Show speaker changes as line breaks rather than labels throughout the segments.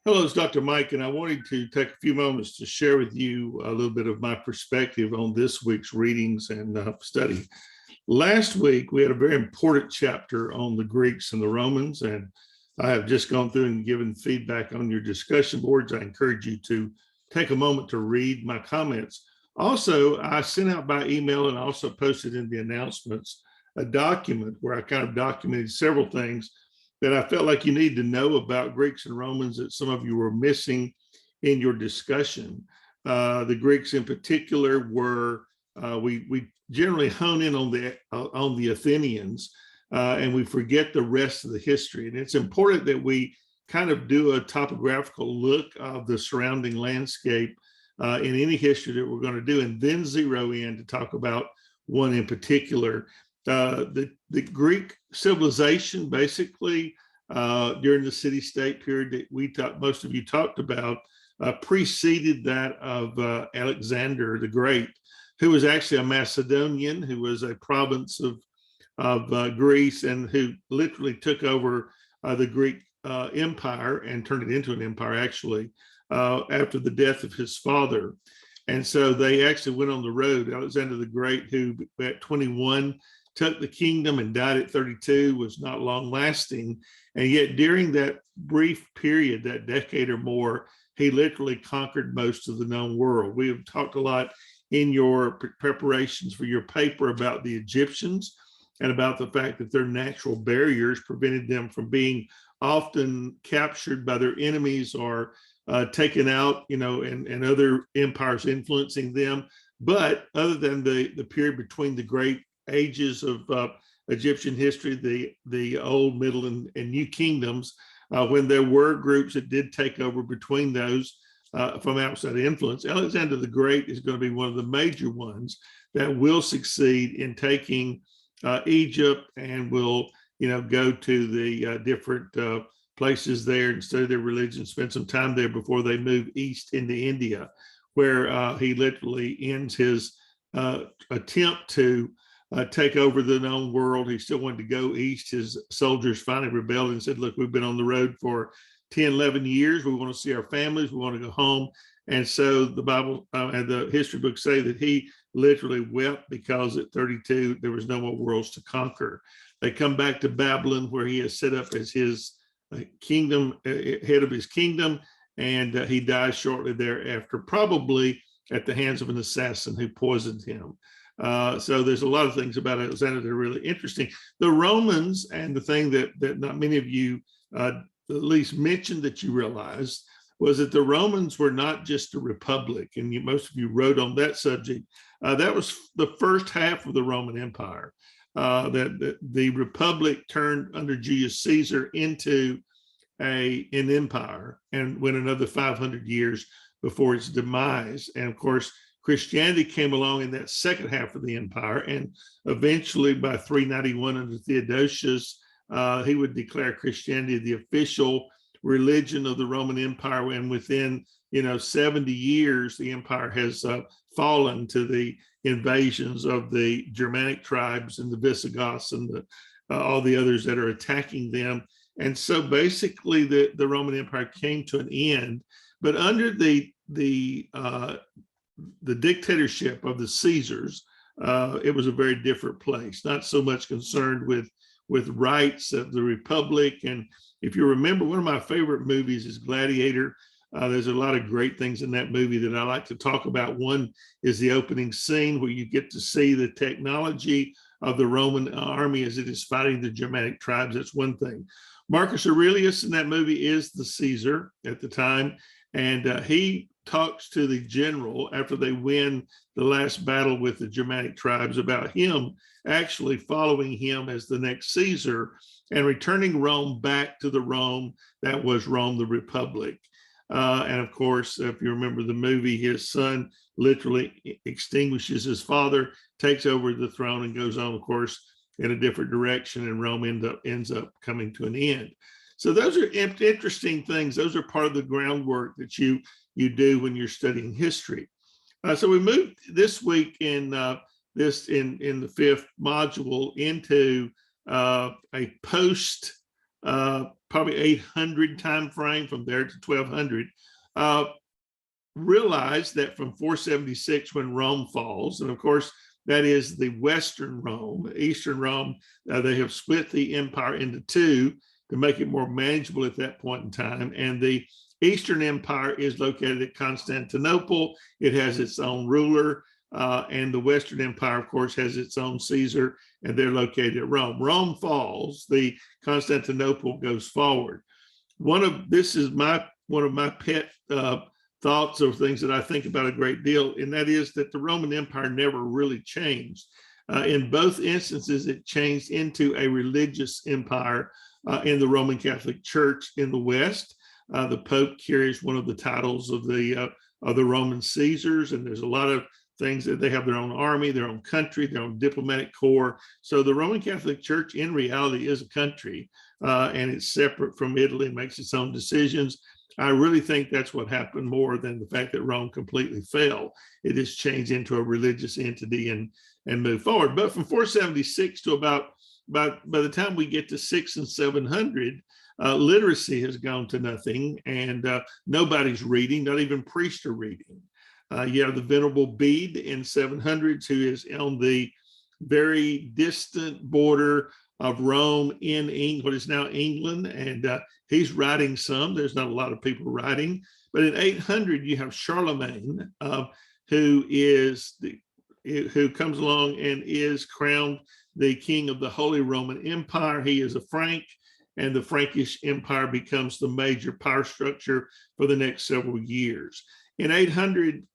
Hello, it's Dr. Mike, and I wanted to take a few moments to share with you a little bit of my perspective on this week's readings and study. Last week, we had a very important chapter on the Greeks and the Romans, and I have just gone through and given feedback on your discussion boards. I encourage you to take a moment to read my comments. Also, I sent out by email and also posted in the announcements a document where I kind of documented several things that I felt like you need to know about Greeks and Romans that some of you were missing in your discussion. The Greeks in particular were, we generally hone in on the Athenians and we forget the rest of the history. And it's important that we kind of do a topographical look of the surrounding landscape in any history that we're going to do, and then zero in to talk about one in particular. The Greek civilization, basically, during the city-state period that most of you talked about, preceded that of Alexander the Great, who was actually a Macedonian, who was a province of Greece, and who literally took over the Greek empire and turned it into an empire, actually, after the death of his father. And so they actually went on the road. Alexander the Great, who at 21 took the kingdom and died at 32, was not long lasting. And yet during that brief period, that decade or more, he literally conquered most of the known world. We have talked a lot in your preparations for your paper about the Egyptians and about the fact that their natural barriers prevented them from being often captured by their enemies or taken out, and other empires influencing them. But other than the period between the great ages of Egyptian history, the old, middle, and new kingdoms, when there were groups that did take over between those from outside influence, Alexander the Great is going to be one of the major ones that will succeed in taking Egypt and will, go to the different places there and study their religion, spend some time there before they move east into India, where he literally ends his attempt to take over the known world. He still wanted to go east. His soldiers finally rebelled and said, look, we've been on the road for 10, 11 years. We want to see our families. We want to go home. And so the Bible and the history books say that he literally wept because at 32, there was no more worlds to conquer. They come back to Babylon, where he is set up as his kingdom, head of his kingdom. And he dies shortly thereafter, probably at the hands of an assassin who poisoned him. So there's a lot of things about Alexander that are really interesting. The Romans, and the thing that not many of you at least mentioned that you realized, was that the Romans were not just a republic, and most of you wrote on that subject. That was the first half of the Roman Empire. That the republic turned under Julius Caesar into an empire and went another 500 years before its demise. And of course, Christianity came along in that second half of the empire, and eventually by 391 under Theodosius, he would declare Christianity the official religion of the Roman Empire. And within 70 years, the empire has fallen to the invasions of the Germanic tribes and the Visigoths and all the others that are attacking them. And so basically the Roman Empire came to an end, but under the dictatorship of the Caesars, it was a very different place, not so much concerned with rights of the republic. And if you remember, one of my favorite movies is Gladiator. There's a lot of great things in that movie that I like to talk about. One is the opening scene where you get to see the technology of the Roman army as it is fighting the Germanic tribes. That's one thing. Marcus Aurelius in that movie is the Caesar at the time, and he talks to the general after they win the last battle with the Germanic tribes about him actually following him as the next Caesar and returning Rome back to the Rome that was Rome the Republic. And of course, if you remember the movie, his son literally extinguishes his father, takes over the throne, and goes on, of course, in a different direction, and Rome ends up coming to an end. So those are interesting things. Those are part of the groundwork that you do when you're studying history. So we moved this week in the fifth module into a post probably 800 time frame from there to 1200, realized that from 476 when Rome falls, and of course that is the Western Rome, Eastern Rome, they have split the empire into two to make it more manageable at that point in time. And the Eastern Empire is located at Constantinople. It has its own ruler, and the Western Empire, of course, has its own Caesar, and they're located at Rome. Rome falls, the Constantinople goes forward. One of my pet thoughts or things that I think about a great deal, and that is that the Roman Empire never really changed. In both instances, it changed into a religious empire in the Roman Catholic Church in the West. The Pope carries one of the titles of the Roman Caesars, and there's a lot of things that they have their own army, their own country, their own diplomatic corps. So the Roman Catholic Church in reality is a country, and it's separate from Italy, makes its own decisions. I really think that's what happened more than the fact that Rome completely fell. It has changed into a religious entity and moved forward. But from 476 to about by the time we get to 600 and 700, literacy has gone to nothing, and nobody's reading, not even priests are reading. You have the Venerable Bede in 700s, who is on the very distant border of Rome in England, what is now England, and he's writing some. There's not a lot of people writing, but in 800 you have Charlemagne, who comes along and is crowned the king of the Holy Roman Empire. He is a Frank, and the Frankish Empire becomes the major power structure for the next several years. In 800,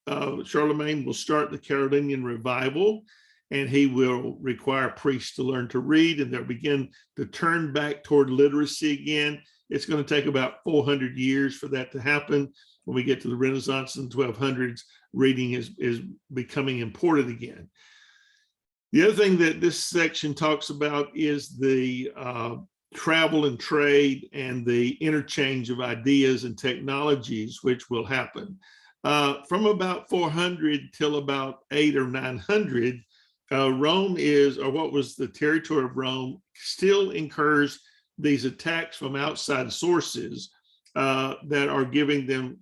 Charlemagne will start the Carolingian revival, and he will require priests to learn to read, and they'll begin to turn back toward literacy again. It's going to take about 400 years for that to happen. When we get to the Renaissance in the 1200s, reading is becoming important again. The other thing that this section talks about is the travel and trade and the interchange of ideas and technologies, which will happen. From about 400 till about 800 or 900, Rome is, or what was the territory of Rome, still incurs these attacks from outside sources that are giving them,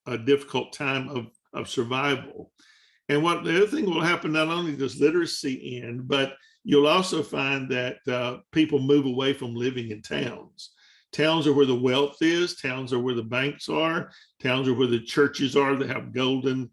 a difficult time of survival. And what the other thing will happen, not only does literacy end, but you'll also find that people move away from living in towns. Towns are where the wealth is. Towns are where the banks are. Towns are where the churches are that have golden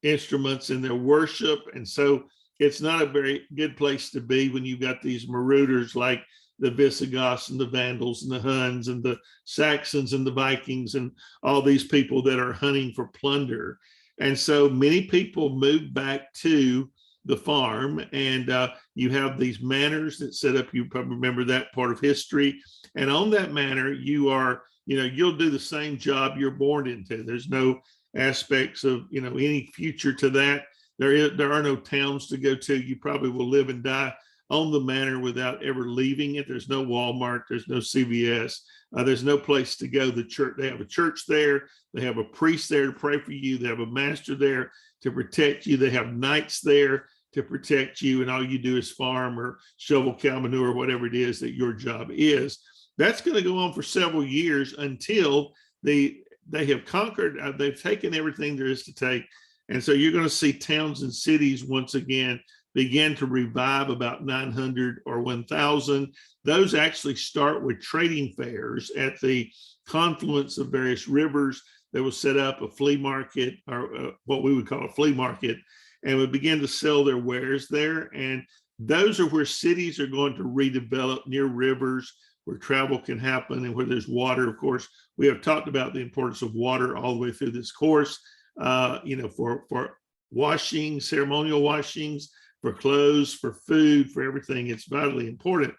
instruments in their worship. And so it's not a very good place to be when you've got these marauders like the Visigoths and the Vandals and the Huns and the Saxons and the Vikings and all these people that are hunting for plunder. And so many people move back to the farm, and you have these manors that set up. You probably remember that part of history. And on that manor, you'll do the same job you're born into. There's no aspects of, any future to that. There are no towns to go to. You probably will live and die on the manor without ever leaving it. There's no Walmart. There's no CVS. There's no place to go. The church, they have a church there. They have a priest there to pray for you. They have a master there to protect you. They have knights there to protect you. And all you do is farm or shovel cow manure, or whatever it is that your job is. That's going to go on for several years until they have conquered. They've taken everything there is to take. And so you're going to see towns and cities once again begin to revive about 900 or 1000. Those actually start with trading fairs at the confluence of various rivers. They will set up a flea market, or what we would call a flea market, and would begin to sell their wares there. And those are where cities are going to redevelop, near rivers, where travel can happen and where there's water. Of course, we have talked about the importance of water all the way through this course, for washing, ceremonial washings, for clothes, for food, for everything. It's vitally important.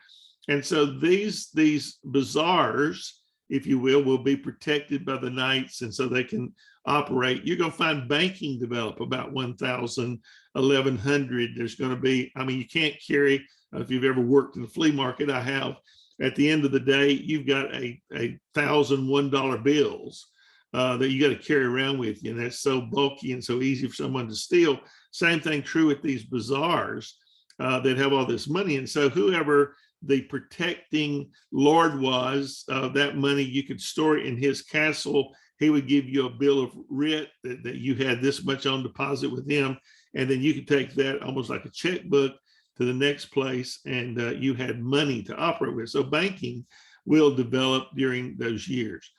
And so these bazaars, if you will be protected by the knights, and so they can operate. You're going to find banking develop about 1000, 1100. There's going to be, you can't carry, if you've ever worked in the flea market, I have, at the end of the day, you've got a $1,001 bills that you got to carry around with you. And that's so bulky and so easy for someone to steal. Same thing true with these bazaars that have all this money. And so whoever the protecting Lord was. That money you could store it in his castle. He would give you a bill of rent that you had this much on deposit with him. And then you could take that almost like a checkbook to the next place, and you had money to operate with. So banking will develop during those years.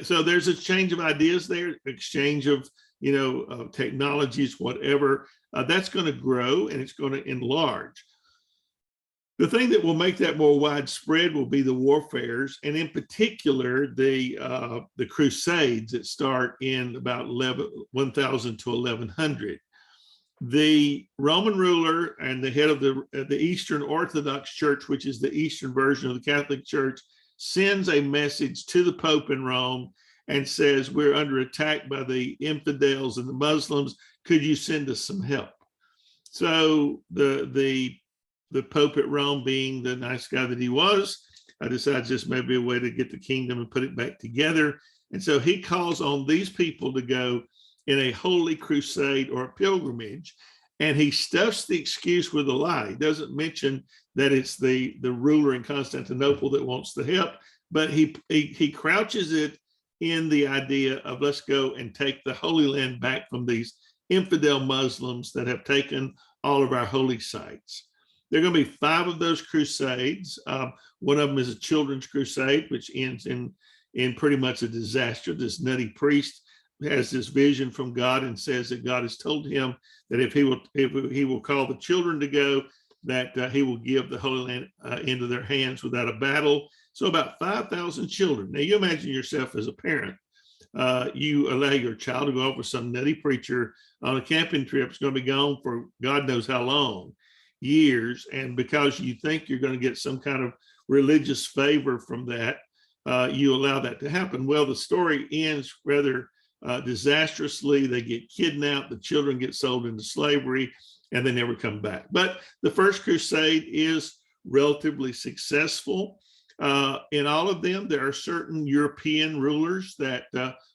So there's a change of ideas there, exchange of technologies, whatever. That's going to grow and it's going to enlarge. The thing that will make that more widespread will be the warfares, and in particular, the Crusades that start in about 1000 to 1100. The Roman ruler and the head of the Eastern Orthodox Church, which is the Eastern version of the Catholic Church, sends a message to the Pope in Rome and says, we're under attack by the infidels and the Muslims. Could you send us some help? So the Pope at Rome, being the nice guy that he was, decides this may be a way to get the kingdom and put it back together. And so he calls on these people to go in a holy crusade or a pilgrimage, and he stuffs the excuse with a lie. He doesn't mention that it's the ruler in Constantinople that wants the help, but he crouches it in the idea of let's go and take the Holy Land back from these infidel Muslims that have taken all of our holy sites. There are going to be 5 of those crusades. One of them is a children's crusade, which ends in pretty much a disaster. This nutty priest has this vision from God and says that God has told him that if he will call the children to go, that he will give the Holy Land into their hands without a battle. So about 5,000 children. Now you imagine yourself as a parent. You allow your child to go off with some nutty preacher on a camping trip. It's going to be gone for God knows how long, years. And because you think you're going to get some kind of religious favor from that, you allow that to happen. Well, the story ends rather disastrously. They get kidnapped, the children get sold into slavery, and they never come back. But the First Crusade is relatively successful. In all of them, there are certain European rulers that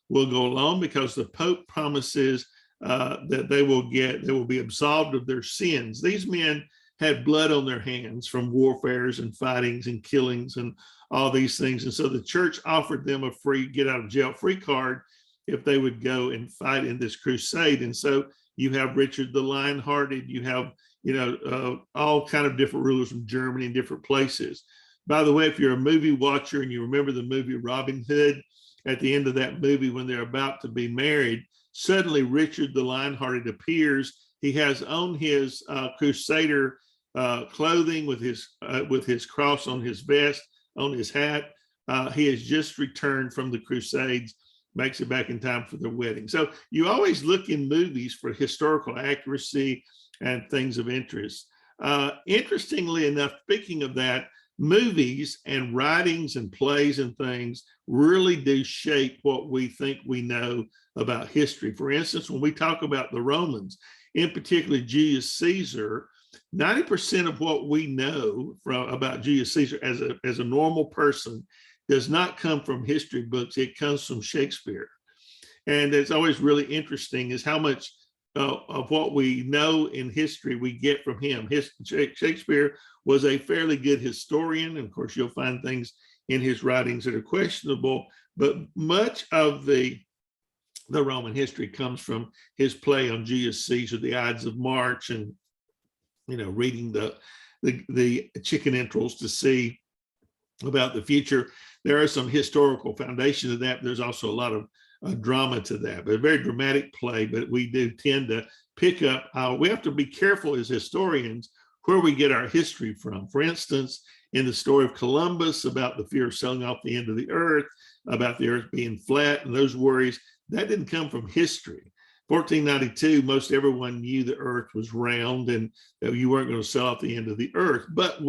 will go along because the Pope promises that they will be absolved of their sins. These men had blood on their hands from warfares and fightings and killings and all these things. And so the church offered them a free get out of jail free card if they would go and fight in this crusade. And so you have Richard the Lion-Hearted, you have, all kind of different rulers from Germany and different places. By the way, if you're a movie watcher and you remember the movie Robin Hood, at the end of that movie, when they're about to be married, suddenly Richard the Lion-Hearted appears. He has on his crusader clothing with his cross on his vest, on his hat. He has just returned from the Crusades, makes it back in time for their wedding. So you always look in movies for historical accuracy and things of interest. Interestingly enough, speaking of that, movies and writings and plays and things really do shape what we think we know about history. For instance, when we talk about the Romans, in particular Julius Caesar, 90% of what we know about Julius Caesar as a normal person does not come from history books. It comes from Shakespeare. And it's always really interesting is how much of what we know in history we get from him. Shakespeare was a fairly good historian. And of course, you'll find things in his writings that are questionable, but much of the Roman history comes from his play on Julius Caesar, the Ides of March, and reading the chicken entrails to see about the future. There are some historical foundation to that. There's also a lot of drama to that, but a very dramatic play. But we do tend to pick up we have to be careful as historians where we get our history from. For instance, in the story of Columbus about the fear of sailing off the end of the earth, about the earth being flat and those worries, that didn't come from history. 1492, most everyone knew the earth was round and that you weren't going to sail off the end of the earth. But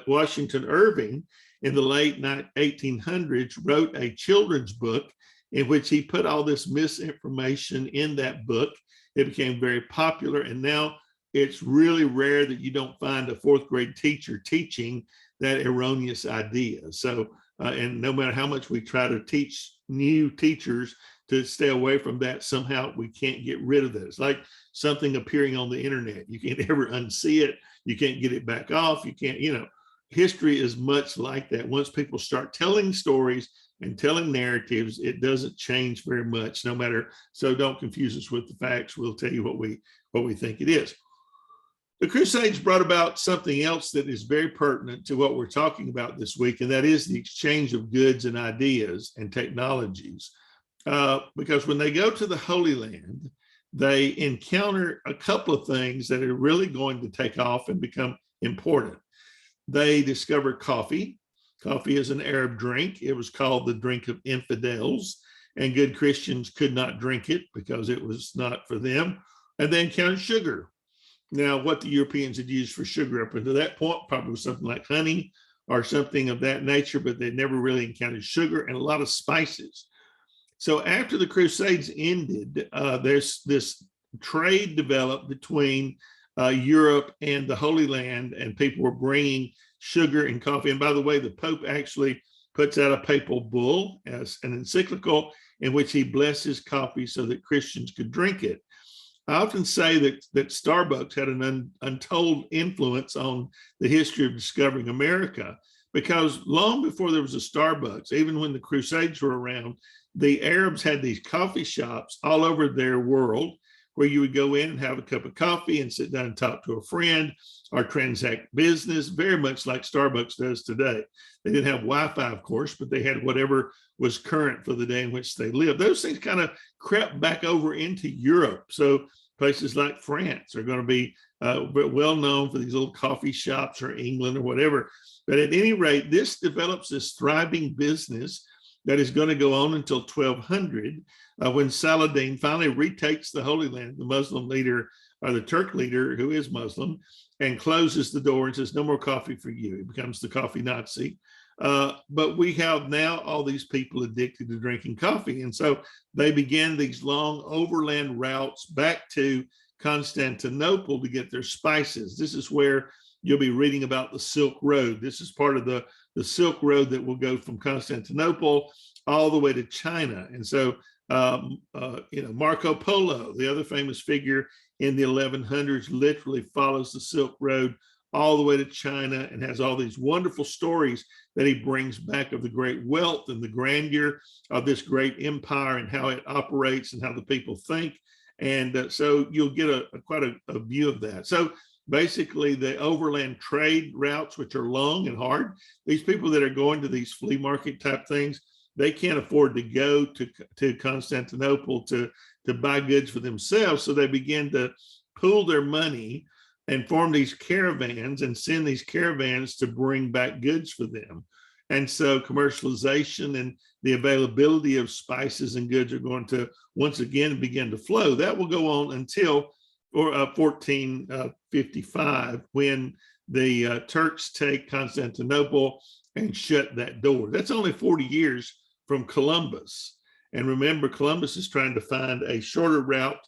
Washington Irving in the late 1800s wrote a children's book in which he put all this misinformation in that book. It became very popular, and now it's really rare that you don't find a 4th grade teacher teaching that erroneous idea. So, and no matter how much we try to teach new teachers to stay away from that, somehow we can't get rid of that. It's like something appearing on the internet. You can't ever unsee it. You can't get it back off. You can't, history is much like that. Once people start telling stories and telling narratives, it doesn't change very much, no matter. So don't confuse us with the facts. We'll tell you what we think it is. The Crusades brought about something else that is very pertinent to what we're talking about this week, and that is the exchange of goods and ideas and technologies. Because when they go to the Holy Land, they encounter a couple of things that are really going to take off and become important. They discover coffee. Coffee is an Arab drink. It was called the drink of infidels, and good Christians could not drink it because it was not for them. And they encountered sugar. Now, what the Europeans had used for sugar up until that point probably was something like honey or something of that nature, but they never really encountered sugar and a lot of spices. So after the Crusades ended, there's this trade developed between Europe and the Holy Land, and people were bringing sugar and coffee. And by the way, the Pope actually puts out a papal bull as an encyclical in which he blesses coffee so that Christians could drink it. I often say that Starbucks had an untold influence on the history of discovering America, because long before there was a Starbucks, even when the Crusades were around, the Arabs had these coffee shops all over their world where you would go in and have a cup of coffee and sit down and talk to a friend or transact business, very much like Starbucks does today. They didn't have Wi-Fi, of course, but they had whatever was current for the day in which they lived. Those things kind of crept back over into Europe. So places like France are going to be well known for these little coffee shops, or England or whatever. But at any rate, this develops this thriving business that is going to go on until 1200, when Saladin finally retakes the Holy Land, the Muslim leader, or the Turk leader, who is Muslim, and closes the door and says, no more coffee for you. He becomes the coffee Nazi. But we have now all these people addicted to drinking coffee. And so they began these long overland routes back to Constantinople to get their spices. This is where you'll be reading about the Silk Road. This is part of the Silk Road that will go from Constantinople all the way to China. And so, Marco Polo, the other famous figure in the 1100s, literally follows the Silk Road all the way to China and has all these wonderful stories that he brings back of the great wealth and the grandeur of this great empire and how it operates and how the people think. And so you'll get quite a view of that. So basically the overland trade routes, which are long and hard, these people that are going to these flea market type things, they can't afford to go to Constantinople to buy goods for themselves. So they begin to pool their money and form these caravans and send these caravans to bring back goods for them. And so commercialization and the availability of spices and goods are going to once again begin to flow. That will go on until 1455, when the Turks take Constantinople and shut that door. That's only 40 years from Columbus. And remember, Columbus is trying to find a shorter route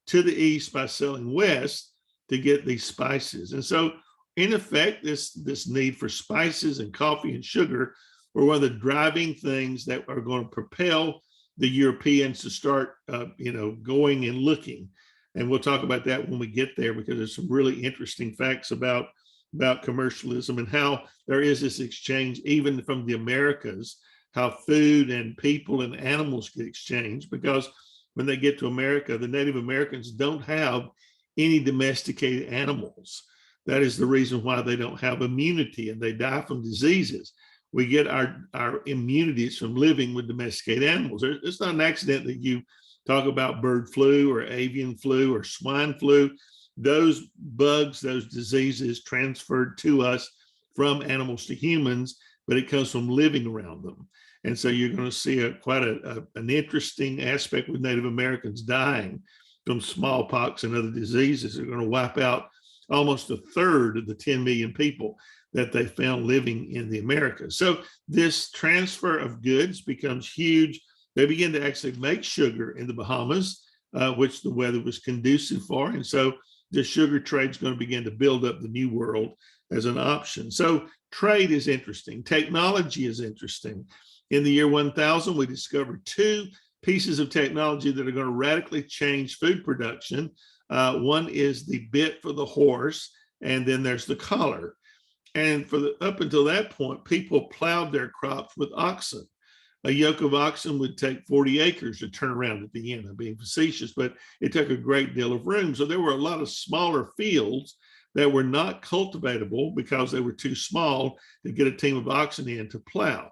to the east by sailing west to get these spices. And so in effect, this need for spices and coffee and sugar were one of the driving things that are going to propel the Europeans to start, going and looking. And we'll talk about that when we get there, because there's some really interesting facts about commercialism and how there is this exchange, even from the Americas, how food and people and animals get exchanged. Because when they get to America, the Native Americans don't have any domesticated animals. That is the reason why they don't have immunity and they die from diseases. We get our immunities from living with domesticated animals. It's not an accident that you talk about bird flu or avian flu or swine flu. Those bugs, those diseases transferred to us from animals to humans, but it comes from living around them. And so you're going to see quite an interesting aspect with Native Americans dying from smallpox and other diseases. They're going to wipe out almost a third of the 10 million people that they found living in the Americas. So this transfer of goods becomes huge. They begin to actually make sugar in the Bahamas, which the weather was conducive for. And so the sugar trade is going to begin to build up the New World as an option. So trade is interesting. Technology is interesting. In the year 1000, we discovered two pieces of technology that are going to radically change food production. One is the bit for the horse, and then there's the collar. And up until that point, people plowed their crops with oxen. A yoke of oxen would take 40 acres to turn around at the end. I'm being facetious, but it took a great deal of room. So there were a lot of smaller fields that were not cultivatable because they were too small to get a team of oxen in to plow.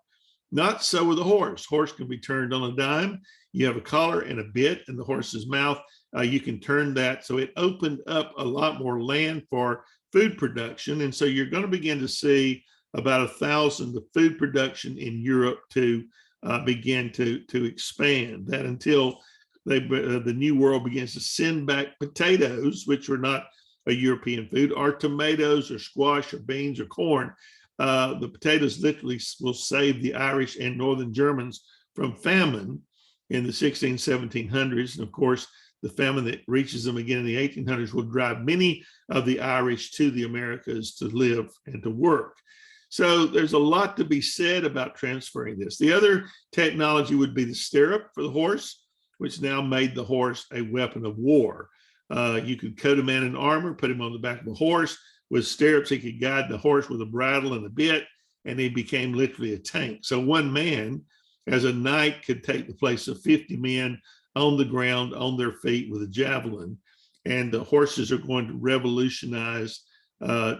Not so with a horse. Horse can be turned on a dime. You have a collar and a bit in the horse's mouth. You can turn that. So it opened up a lot more land for food production. And so you're going to begin to see about 1,000 the food production in Europe to begin to expand. That until the New World begins to send back potatoes, which are not a European food, or tomatoes or squash or beans or corn. The potatoes literally will save the Irish and Northern Germans from famine in the 1700s. And of course, the famine that reaches them again in the 1800s will drive many of the Irish to the Americas to live and to work. So there's a lot to be said about transferring this. The other technology would be the stirrup for the horse, which now made the horse a weapon of war. You could coat a man in armor, put him on the back of a horse. With stirrups, he could guide the horse with a bridle and a bit, and he became literally a tank. So one man, as a knight, could take the place of 50 men on the ground, on their feet with a javelin. And the horses are going to revolutionize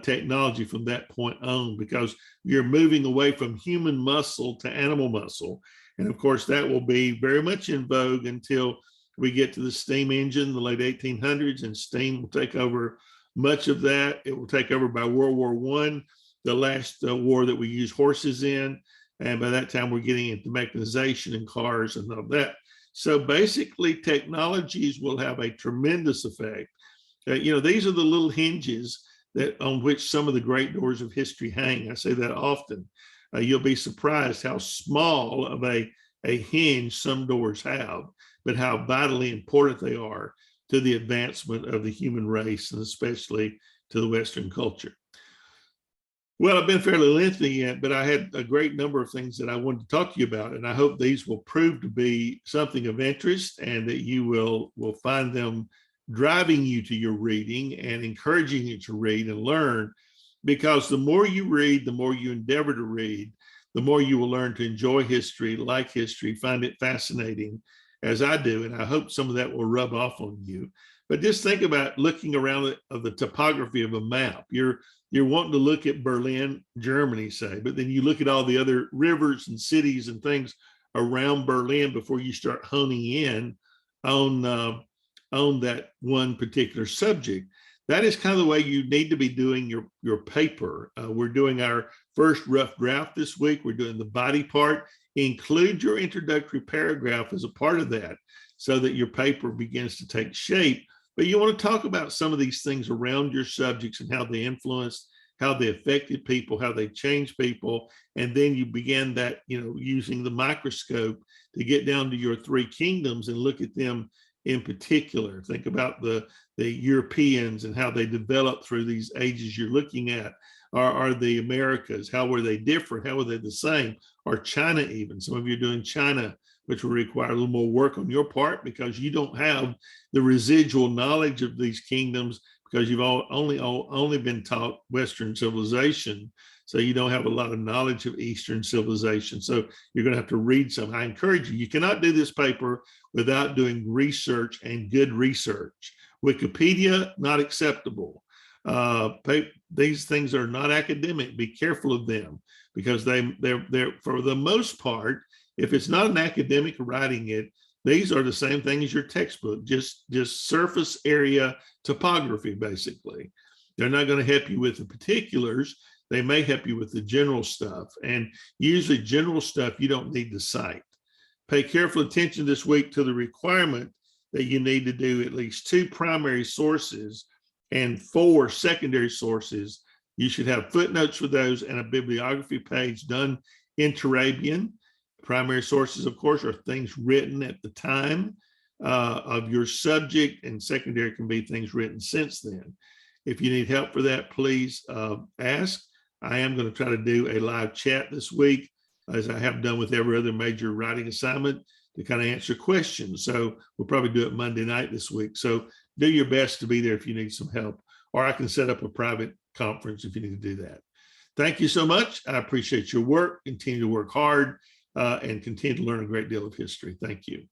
technology from that point on, because you're moving away from human muscle to animal muscle. And of course, that will be very much in vogue until we get to the steam engine in the late 1800s, and steam will take over much of that. It will take over by World War I, the last war that we use horses in. And by that time, we're getting into mechanization and cars and all that. So basically, technologies will have a tremendous effect. These are the little hinges that on which some of the great doors of history hang. I say that often. You'll be surprised how small of a hinge some doors have, but how vitally important they are to the advancement of the human race, and especially to the Western culture. Well, I've been fairly lengthy yet, but I had a great number of things that I wanted to talk to you about, and I hope these will prove to be something of interest, and that you will find them driving you to your reading and encouraging you to read and learn, because the more you read, the more you endeavor to read, the more you will learn to enjoy history, like history, find it fascinating, as I do. And I hope some of that will rub off on you. But just think about looking around of the topography of a map. You're wanting to look at Berlin, Germany, say, but then you look at all the other rivers and cities and things around Berlin before you start honing in on that one particular subject. That is kind of the way you need to be doing your paper. We're doing our first rough draft this week. We're doing the body part. Include your introductory paragraph as a part of that, so that your paper begins to take shape. But you want to talk about some of these things around your subjects and how they influenced, how they affected people, how they changed people. And then you begin that, using the microscope to get down to your three kingdoms and look at them in particular. Think about the Europeans and how they developed through these ages you're looking at. Are the Americas, how were they different? How were they the same? Or China even. Some of you are doing China, which will require a little more work on your part, because you don't have the residual knowledge of these kingdoms, because you've only been taught Western civilization. So you don't have a lot of knowledge of Eastern civilization. So you're going to have to read some. I encourage you, you cannot do this paper without doing research, and good research. Wikipedia, not acceptable. These things are not academic. Be careful of them, because they're for the most part, if it's not an academic writing it, these are the same thing as your textbook, just surface area topography, basically. They're not going to help you with the particulars. They may help you with the general stuff. And usually general stuff you don't need to cite. Pay careful attention this week to the requirement that you need to do at least 2 primary sources and 4 secondary sources. You should have footnotes for those and a bibliography page done in Turabian. Primary sources, of course, are things written at the time of your subject, and secondary can be things written since then. If you need help for that, please ask. I am going to try to do a live chat this week, as I have done with every other major writing assignment, to kind of answer questions. So we'll probably do it Monday night this week. So do your best to be there if you need some help, or I can set up a private conference if you need to do that. Thank you so much. I appreciate your work. Continue to work hard and continue to learn a great deal of history. Thank you.